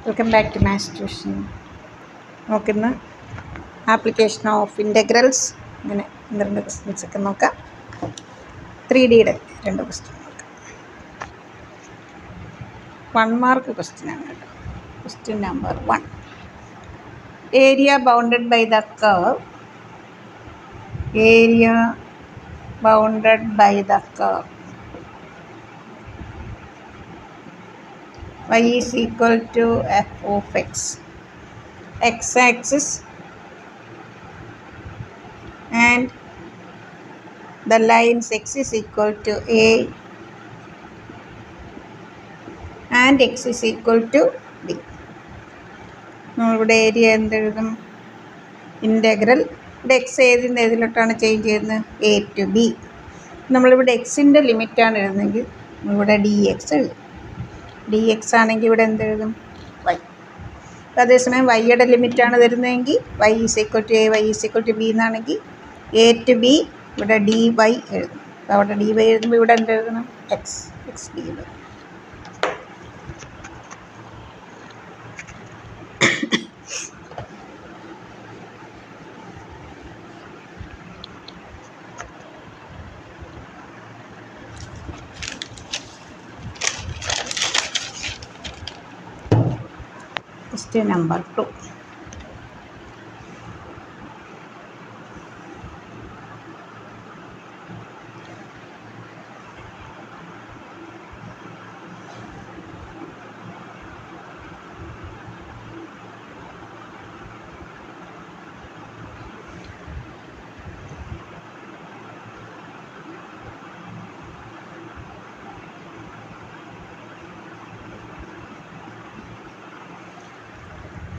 Welcome back to maths tuition. നമുക്കിന്ന് application of integrals ഇങ്ങനെ 2 questions ഒക്കെ നോക്കാം. 3Dയുടെ 2 ക്വസ്റ്റ്യൻ നോക്കാം. 1 മാർക്ക് ക്വസ്റ്റ്യനാണ് കേട്ടോ. Question number 1. Area bounded by the curve y is equal to f of x. X-axis and the lines x is equal to a and x is equal to b. നമ്മളിവിടെ area എന്തെഴുതും? Integral. ഇവിടെ x ഏതിലോട്ടാണ് change ചെയ്യുന്നത്? A to b. നമ്മളിവിടെ എക്സിൻ്റെ ലിമിറ്റാണ് എഴുതുന്നതെങ്കിൽ നമ്മളിവിടെ ഡി എക്സ് എഴുതും. ഡി എക്സ് ആണെങ്കിൽ ഇവിടെ എന്തെഴുതും? വൈ. അതേസമയം വൈയുടെ ലിമിറ്റാണ് തരുന്നതെങ്കിൽ y is equal to a, y is equal to b എന്നാണെങ്കിൽ എ ടു ബി ഇവിടെ ഡി വൈ എഴുതും. അപ്പോൾ അവിടെ ഡി വൈ എഴുതുമ്പോൾ ഇവിടെ എന്തെഴുതണം? X d y. Question number 2.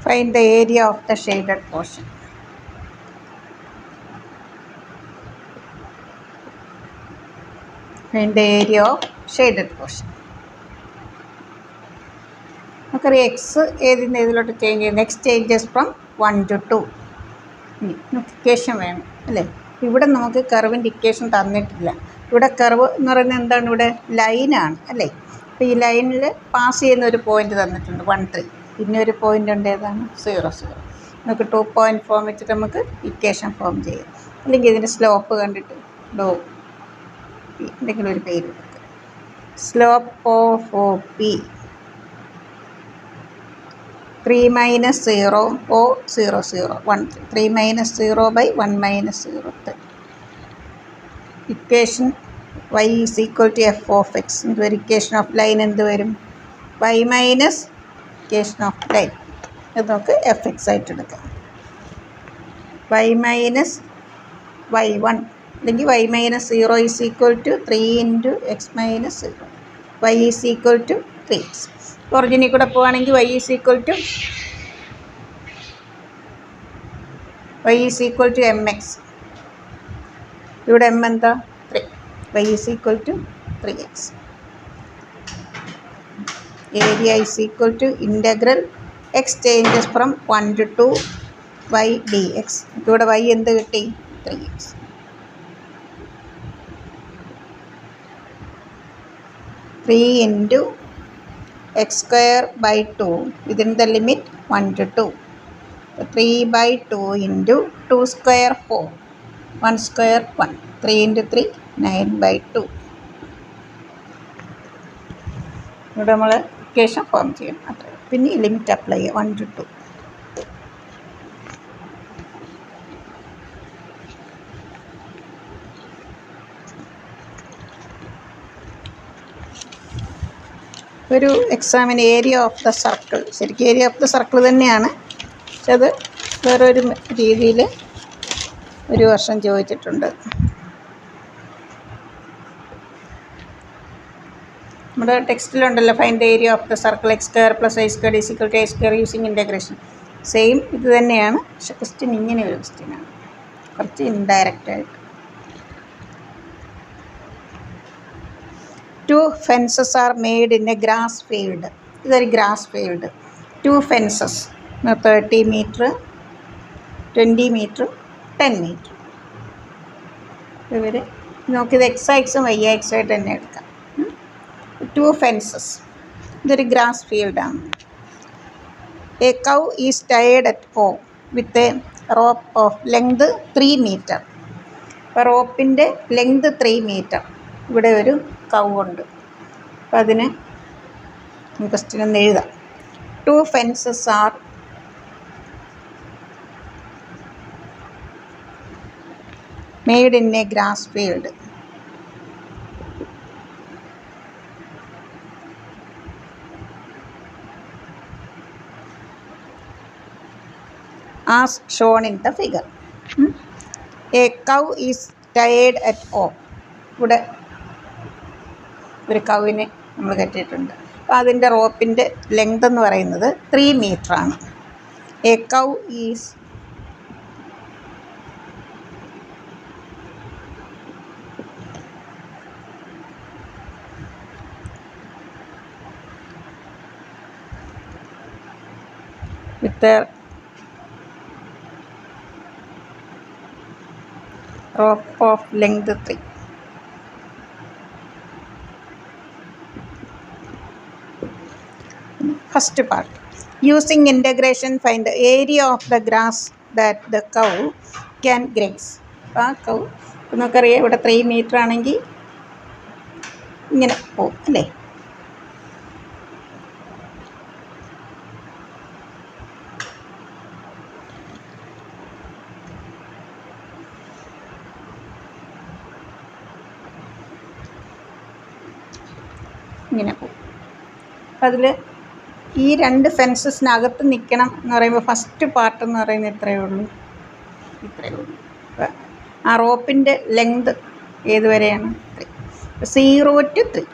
Find the area of the shaded portion. Find the area of shaded portion. നമുക്കറിയാം X ഏതിലോട്ട് change ചെയ്യുന്നത്? X changes from 1 to 2. Equation വേണം അല്ലേ? ഇവിടെ നമുക്ക് കർവിൻ്റെ ഇക്വേഷൻ തന്നിട്ടില്ല. ഇവിടെ കർവ് എന്ന് പറയുന്നത് എന്താണ്? ഇവിടെ ലൈനാണ് അല്ലേ? അപ്പോൾ ഈ ലൈനിൽ പാസ് ചെയ്യുന്ന ഒരു പോയിൻ്റ് തന്നിട്ടുണ്ട് 1, 3. പിന്നെ ഒരു പോയിൻ്റ് ഉണ്ട്, ഏതാണ്? 0, 0. നമുക്ക് 2 പോയിൻ്റ് ഫോം വെച്ചിട്ട് നമുക്ക് ഇക്വേഷൻ ഫോം ചെയ്യാം. അല്ലെങ്കിൽ ഇതിൻ്റെ സ്ലോപ്പ് കണ്ടിട്ട് ഡോ പി എന്തെങ്കിലും ഒരു പേര് കൊടുക്കുക. Slope of O P 3 - 0 O 0, 0, 1, 3 - 0 by 1 - 0, 3. Equation y is equal to f of x. ഇതൊരു ഇക്വേഷൻ ഓഫ് ലൈൻ എന്ത് വരും? y minus equation of line. ഇത് നമുക്ക് എഫ് എക്സ് ആയിട്ട് എടുക്കാം. y മൈനസ് y1 അല്ലെങ്കിൽ y - 0 is equal to 3 × x - 0. y is equal to 3x. ഒറിജിനിൽ കൂടെ പോവുകയാണെങ്കിൽ y is equal to mx. ഇവിടെ m എന്താ? 3. y is equal to 3x. Area is equal to integral x changes from 1 to 2 y dx. ഇവിടെ y എന്ത് കിട്ടി? 3x. x square by 2 within the limit 1 to 2. 3/2 into 2 square 4, 1 square 1, 3 into 3 9/2. ഇവിടെ നമ്മൾ equation form ചെയ്യണം. അത്ര പിന്നെ limit apply ചെയ്യുക 1 to 2. ഒരു എക്സാമിന് ഏരിയ ഓഫ് ദ സർക്കിൾ, ശരിക്കും ഏരിയ ഓഫ് ദ സർക്കിൾ തന്നെയാണ്, പക്ഷെ അത് വേറൊരു രീതിയിൽ ഒരു വർഷം ചോദിച്ചിട്ടുണ്ട്. നമ്മുടെ ടെക്സ്റ്റിലുണ്ടല്ലോ, find the area of the circle x² + y² is equal to a² using integration. Same ഇത് തന്നെയാണ്, പക്ഷെ ക്വസ്റ്റ്യൻ ഇങ്ങനെ ഒരു ക്വസ്റ്റ്യനാണ്, കുറച്ച് ഇൻഡയറക്റ്റായിട്ട്. 2 fences are made in a grass field. ഇതൊരു grass field. 2 fences 30 metre, 20 metre, 10 metre. ഇവർ നമുക്കിത് x ആക്സും y ആക്സും ആയിട്ട് തന്നെ എടുക്കാം. 2 ഫെൻസസ്. ഇതൊരു ഗ്രാസ് ഫീൽഡാണ്. A cow is tied at home with a rope of length 3 meter. അപ്പോൾ റോപ്പിൻ്റെ ലെങ്ത് 3 മീറ്റർ. ഇവിടെ ഒരു കൗ ഉണ്ട്. അപ്പം അതിന് ക്വസ്റ്റ്യൻ ഒന്ന് എഴുതാം. 2 fences are made in a grass field. As shown in the figure. A cow is tied at home. ഇവിടെ ഒരു കൗവിനെ നമ്മൾ കെട്ടിയിട്ടുണ്ട്. അപ്പോൾ അതിൻ്റെ റോപ്പിൻ്റെ ലെങ്ത് എന്ന് പറയുന്നത് 3 മീറ്ററാണ്. A cow is with a rope of length 3. First part. Using integration, find the area of the grass that the cow can graze. ആ കൗ നമുക്കറിയാം ഇവിടെ 3 മീറ്റർ ആണെങ്കിൽ ഇങ്ങനെ പോകും അല്ലേ. ഇങ്ങനെ പോകും. അപ്പം അതിൽ ഈ 2 ഫെൻസസിനകത്ത് നിൽക്കണം എന്ന് പറയുമ്പോൾ ഫസ്റ്റ് പാർട്ട് എന്ന് പറയുന്നത് ഇത്രയേ ഉള്ളൂ. ആ റോപ്പിൻ്റെ ലെങ്ത് ഏതുവരെയാണ്? 0 to 3.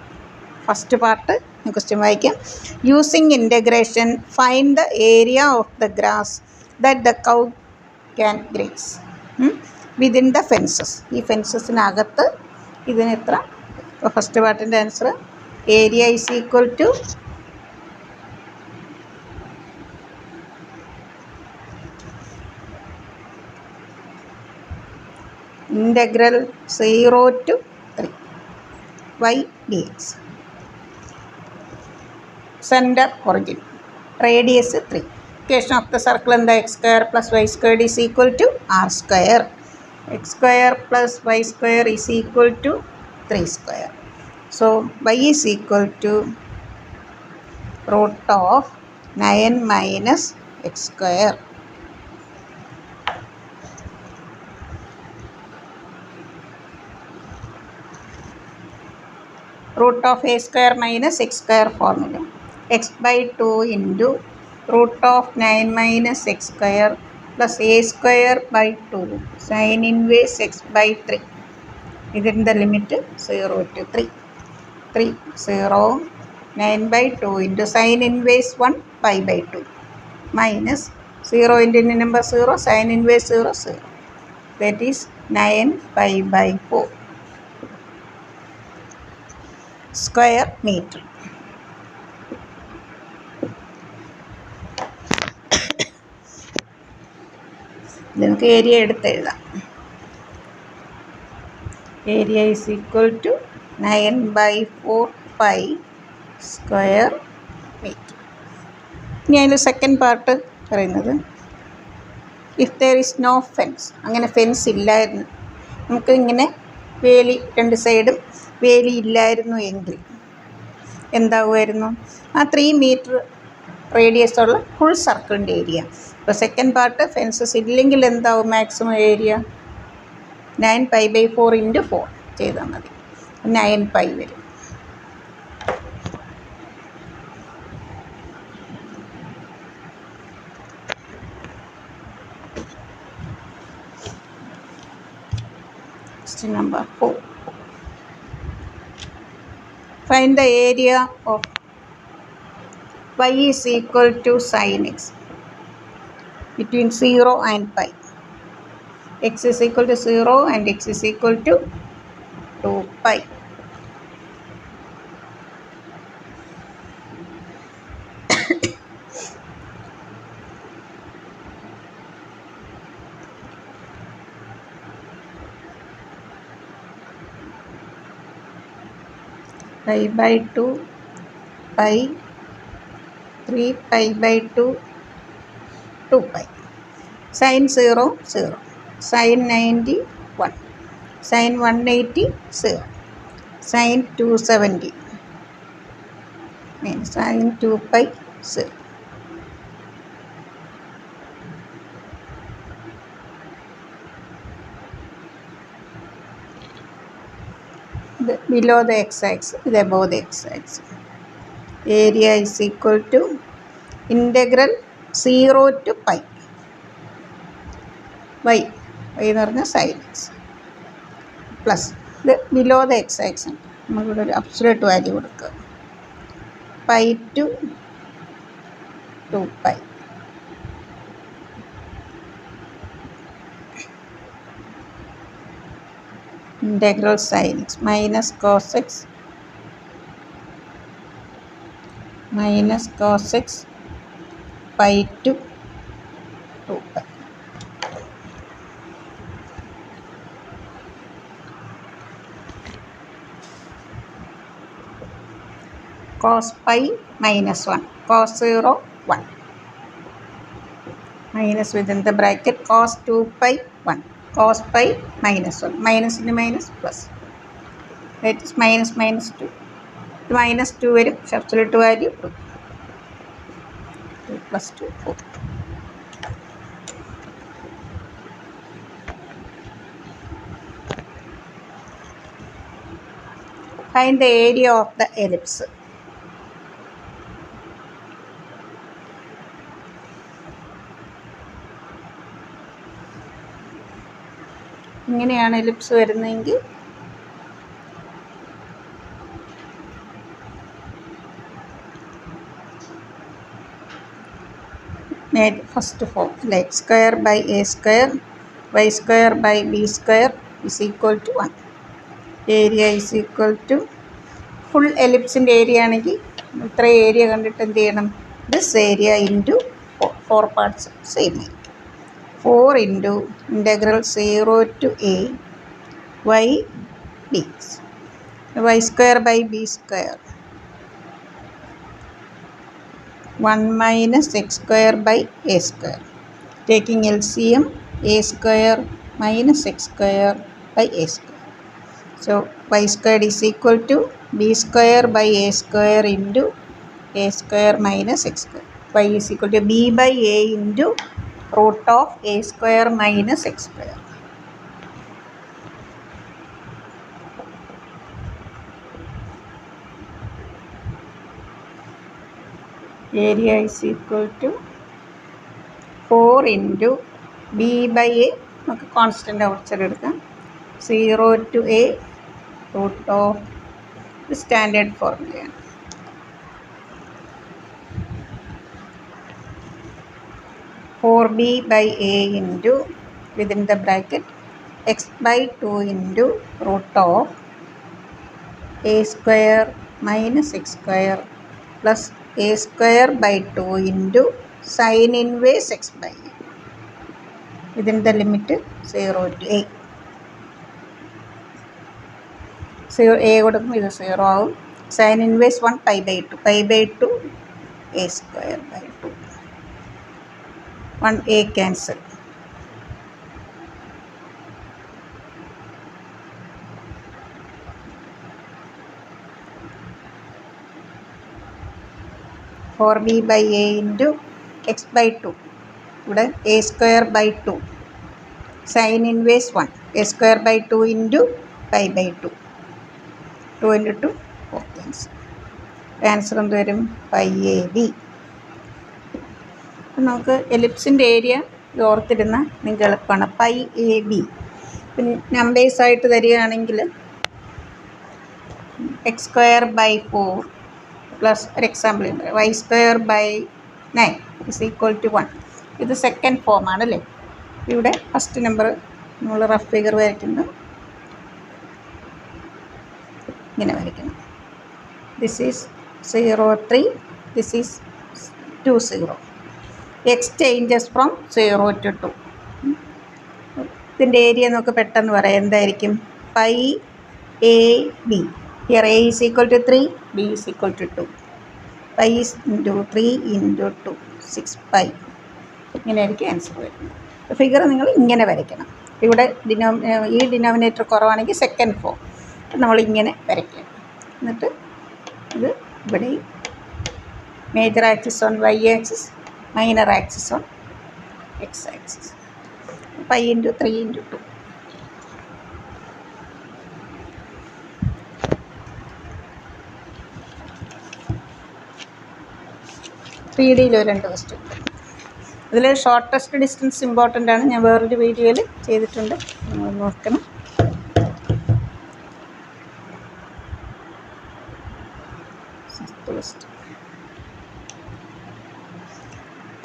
ഫസ്റ്റ് പാർട്ട് ക്വസ്റ്റ്യൻ വായിക്കാം. Using integration find the area of the grass that the cow can graze within the fences. ഈ ഫെൻസസിനകത്ത് ഇതിന് എത്ര? അപ്പോൾ ഫസ്റ്റ് പാർട്ടിൻ്റെ answer area is equal to integral 0 to 3 y dx. Center origin radius 3. Equation of the circle in the x square plus y squared is equal to r square. X square plus y square is equal to 3 square. So y is equal to root of 9 minus x square. Root of a square minus x square formula. X by 2 into root of 9 minus x square plus a square by 2 sin inverse x by 3. Within the limit 0 to 3. 3 0 9 by 2 into sin inverse 1 pi by 2 minus 0 into number 0 sin inverse 0 0. That is 9 pi by 4 square meter. നമുക്ക് area എടുത്ത് എഴുതാം. Area is equal to 9 by 4 pi square metre. ഇനി അതിൽ second part പറയുന്നത് if there is no fence. അങ്ങനെ fence ഇല്ലായിരുന്നു, നമുക്ക് ഇങ്ങനെ വേലി 2 സൈഡും വേലി ഇല്ലായിരുന്നു എങ്കിൽ എന്താകുമായിരുന്നു? ആ 3 മീറ്റർ റേഡിയസ് ഉള്ള ഫുൾ സർക്കിളിൻ്റെ ഏരിയ. ഇപ്പോൾ സെക്കൻഡ് പാർട്ട് ഫെൻസസ് ഇല്ലെങ്കിൽ എന്താവും maximum area? 9 pi by 4 into 4 ചെയ്താൽ മതി. 9 pi വരും. Question number 4. Find the area of y is equal to sin x between 0 and pi. X is equal to 0 and x is equal to 2 pi. Pi by 2 pi 3 pi by 2 2 pi. Sin 0, 0. Sin 90, 1. Sin 180, 0. Sin 270 means sin 2 pi, 0. Below the x-axis, above the x-axis. Area is equal to integral 0 to pi. Y എന്ന് പറഞ്ഞാൽ sin x plus ഇത് below the X axis നമ്മളിവിടെ ഒരു absolute value കൊടുക്കുക pi to 2 pi. Integral sin x minus cos x pi to 2 pi. Cos pi minus 1. Cos 0, 1. Minus within the bracket cos 2 pi, 1. Cos pi minus 1. Minus into minus plus. That is minus 2. Minus 2 വരും. Absolute value 2. 2 plus 2, 4. Find the area of the ellipse. ഇങ്ങനെയാണ് ellipse വരുന്നതെങ്കിൽ first form x square by a square y square by b square is equal to 1. ഏരിയ is equal to full എലിപ്സിൻ്റെ area ആണെങ്കിൽ ഇത്ര area കണ്ടിട്ട് എന്ത് ചെയ്യണം this area into 4 parts same ആയിരിക്കും 4 into integral 0 to a y dx y square by b square 1 minus x square by a square. Taking LCM, a square minus x square by a square. So y squared is equal to b square by a square into a square minus x square. Y is equal to b by a into root of a square minus x square. Area is equal to 4 into b by a നമുക്ക് constant outside എടുക്കാം 0 to a root of standard ഫോർമുലയാണ് 4b by a into within the bracket x by 2 into root of a square minus x square plus a square by 2 into sin inverse x by a within the limit 0 to a. 0 a കൊടുക്കുമ്പോൾ ഇത് 0 ആവും sin inverse 1 pi by 2 a square by 2 1 a cancel. For b by a into x by 2 ഇവിടെ a square by 2 sin inverse 1 a square by 2 into pi by 2 2 into 2 4 cancel. Answer എന്ത് വരും pi a b. നമുക്ക് എലിപ്സിൻ്റെ area ഓർത്തിരുന്ന നിങ്ങൾക്ക് എളുപ്പമാണ് pi a B. പിന്നെ നമ്പേഴ്സായിട്ട് തരികയാണെങ്കിൽ x square by 4 plus ഒരു എക്സാമ്പിൾ ഉണ്ട് y square by 9 is equal to 1. ഇത് സെക്കൻഡ് ഫോമാണ് അല്ലേ. ഇവിടെ ഫസ്റ്റ് നമ്പർ നമ്മൾ റഫ് ഫിഗർ വരയ്ക്കുന്നത് ഇങ്ങനെ വരയ്ക്കണം. This is 0 3 this is 2 0. X changes from 0 to 2. ഇതിൻ്റെ ഏരിയ നമുക്ക് പെട്ടെന്ന് പറയാം എന്തായിരിക്കും pi a b. Here a is equal to 3 b is equal to 2. Pi is into 3 into 2 6 pi. ഇങ്ങനെയായിരിക്കും ആൻസർ വരുന്നത്. ഫിഗർ നിങ്ങൾ ഇങ്ങനെ വരയ്ക്കണം. ഇവിടെ ഈ ഡിനോമിനേറ്റർ കുറവാണെങ്കിൽ സെക്കൻഡ് ഫോം നമ്മളിങ്ങനെ വരയ്ക്കണം. എന്നിട്ട് ഇത് ഇവിടെ major axis on y axis, minor axis on x axis. 5 × 3 × 2. ഡിയിലോ 2 ക്വസ്റ്റ്യൻ. ഇതിൽ ഷോർട്ടസ്റ്റ് ഡിസ്റ്റൻസ് ഇമ്പോർട്ടൻ്റ് ആണ്. ഞാൻ വേറൊരു വീഡിയോയിൽ ചെയ്തിട്ടുണ്ട്, നിങ്ങൾ നോക്കണം.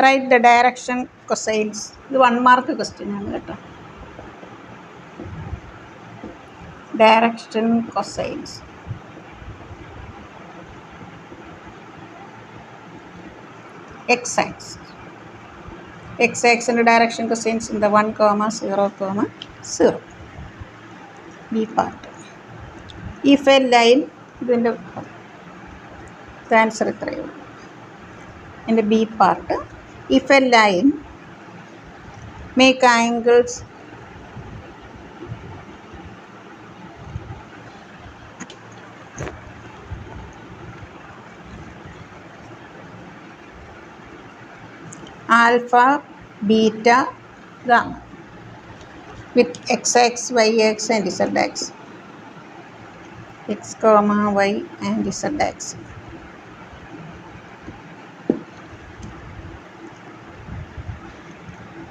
Write the direction cosines. ഇത് 1 മാർക്ക് ക്വസ്റ്റ്യൻ ആണ് കേട്ടോ. Direction cosines. X axis. X ആക്സിൻ്റെ ഡയറക്ഷൻ കൊസൈൻസ് എന്താ? 1, 0, 0. B part. If a line, ഇതിൻ്റെ ആൻസർ ഇത്രയേ ഉള്ളൂ. എൻ്റെ b part. If a line make angles alpha, beta, gamma with x, y, x and z axis. x, y and z axis.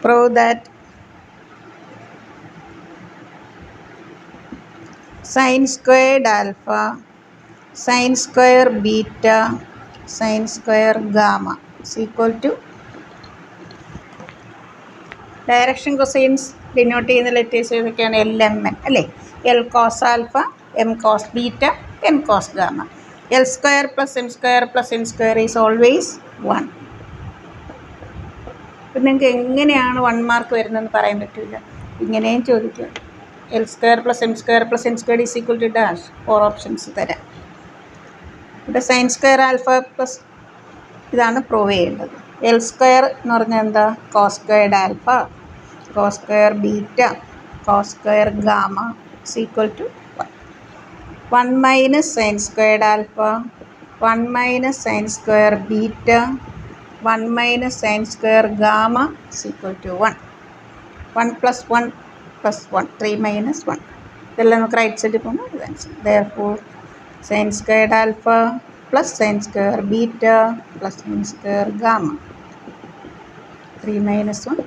Prove that sin squared alpha, sin square beta, sin square gamma is equal to direction cosines denote ചെയ്യുന്ന letters ഏതൊക്കെയാണ്? L, m, n അല്ലേ? L cos alpha, m cos beta, n cos gamma. L square plus m square plus n square is always 1. അപ്പം നിങ്ങൾക്ക് എങ്ങനെയാണ് 1 mark വരുന്നതെന്ന് പറയാൻ പറ്റില്ല. ഇങ്ങനെയും ചോദിക്കുക. L square plus m square plus n square is equal to dash. 4 options തരാം. ഇവിടെ സൈൻ സ്ക്വയർ ആൽഫ പ്ലസ് ഇതാണ് പ്രൂവ് ചെയ്യേണ്ടത്. എൽ സ്ക്വയർ എന്ന് പറഞ്ഞാൽ എന്താ? Cos squared alpha, cos square beta, cos square gamma is equal to 1. 1 minus sine squared alpha, 1 minus sine square beta, 1 minus sine square gamma is equal to 1. 1 + 1 + 1, 3 - 1. ഇതെല്ലാം നമുക്ക് right സൈഡിൽ പോകുമ്പോൾ ഇതനുസരിച്ച്. Therefore sine squared alpha plus sine square beta plus sine square gamma, 3 - 1.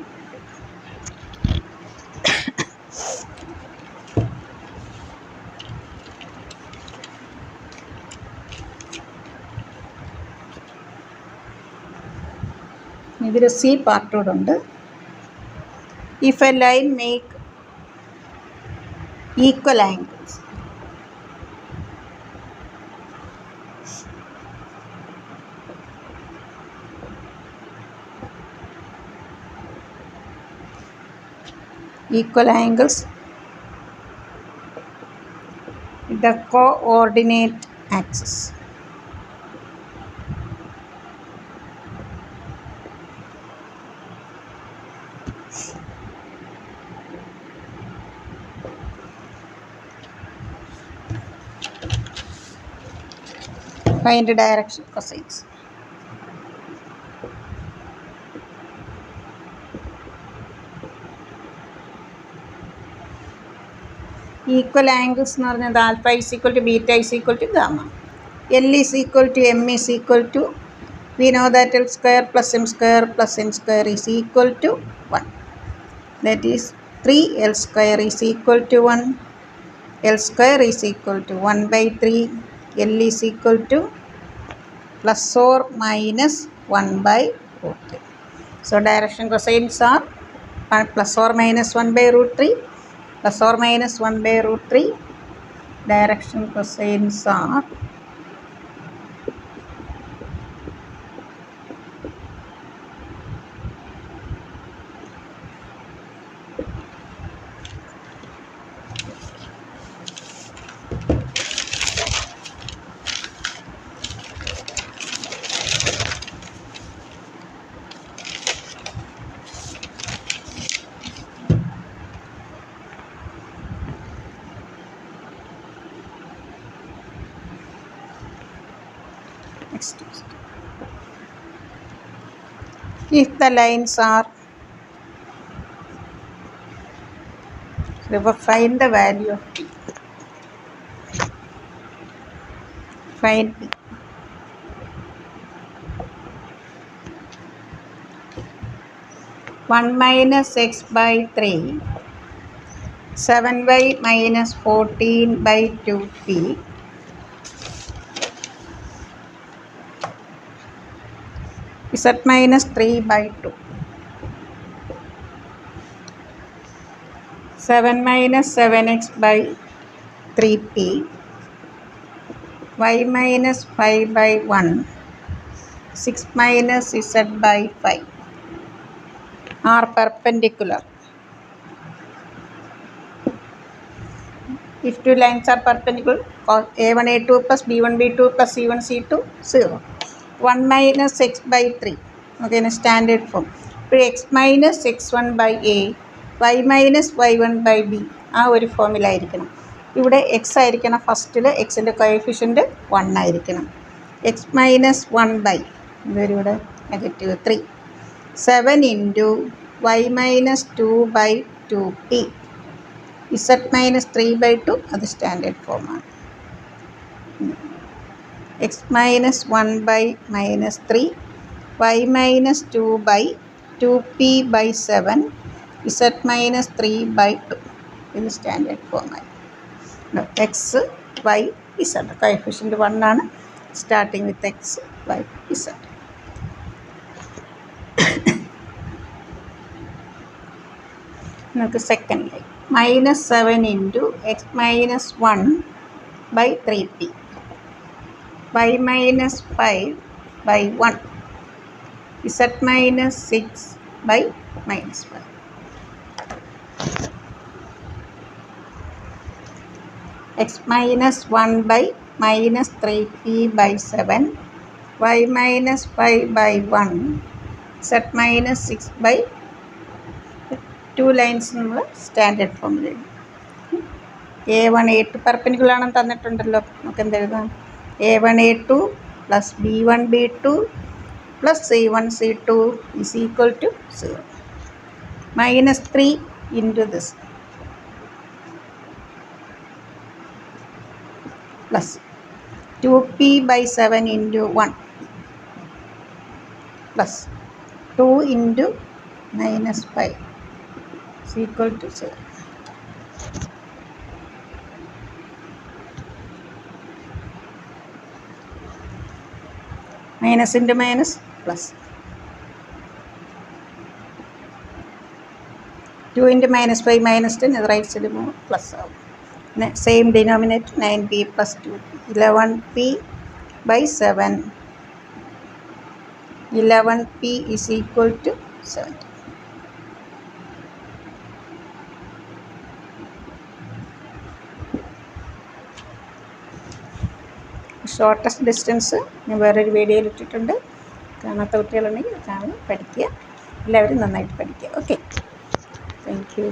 ഇതിൽ c പാർട്ടോടുണ്ട്. If a line make equal angles, equal angles with the coordinate axis. Find the direction cosines. Equal angles എന്ന് പറഞ്ഞത് alpha is equal to beta is equal to gamma. L is equal to m is equal to, we know that l square plus m square plus n square is equal to 1. That is 3L square is equal to 1. L square is equal to 1/3. L is equal to plus or minus 1/√3. So direction cosines are plus or minus 1/√3. Plus or minus 1/√3. Direction cosines are If the lines are, find the value of p. Find p. One minus x by 3, 7y minus 14 by 2p, z minus 3 by 2. 7 minus 7x by 3p, y minus 5 by 1, 6 minus z by 5 are perpendicular. If two lines are perpendicular, a1 a2 plus b1 b2 plus c1 c2 0. 1 minus x by 3, okay, in a standard form. x minus x1 by a, y minus y1 by b, ആ ഒരു ഫോമിലായിരിക്കണം. ഇവിടെ X ആയിരിക്കണം ഫസ്റ്റിൽ, എക്സിൻ്റെ coefficient 1 ആയിരിക്കണം. X minus 1 by ഇതൊരു ഇവിടെ -3, 7 into y minus 2 by 2p, z minus 3 by 2, അത് സ്റ്റാൻഡേർഡ് ഫോമാണ്. x minus 1 by minus 3, y minus 2 by 2p by 7, z minus 3 by 2. ഇത് സ്റ്റാൻഡേർഡ് ഫോമായി. x, y, z. കോഎഫിഷ്യൻ്റ് 1 ആണ്. Starting with x, y, z. നമുക്ക് second line -7 into x minus 1 by 3p, y minus 5 by 1, z minus 6 by minus 1. X minus 1 by minus 3p by 7, y minus 5 by 1, z minus 6 by 2 lines നമ്മൾ standard ഫോമിൽ എഴുതും. a1 a2 perpendicular ആണെന്ന് തന്നിട്ടുണ്ടല്ലോ, നമുക്ക് എന്തെഴുതാം? a1 a2 plus b1 b2 plus c1 c2 is equal to 0. Minus 3 into this plus 2p by 7 into 1 plus 2 into minus 5 is equal to 0. Minus into minus plus. 2 into minus 5 minus 10, ഇത് right സൈഡിൽ പോകുമ്പോൾ plus ആവും. പിന്നെ same denominator 9p plus 2p, 11p by 7, 11p is equal to 70. Shortest distance ഞാൻ വേറൊരു വീഡിയോയിൽ ഇട്ടിട്ടുണ്ട്. കാണാത്ത കുട്ടികളുണ്ടെങ്കിൽ ചാനൽ പഠിക്കുക. എല്ലാവരും നന്നായിട്ട് പഠിക്കുക. Okay, thank you.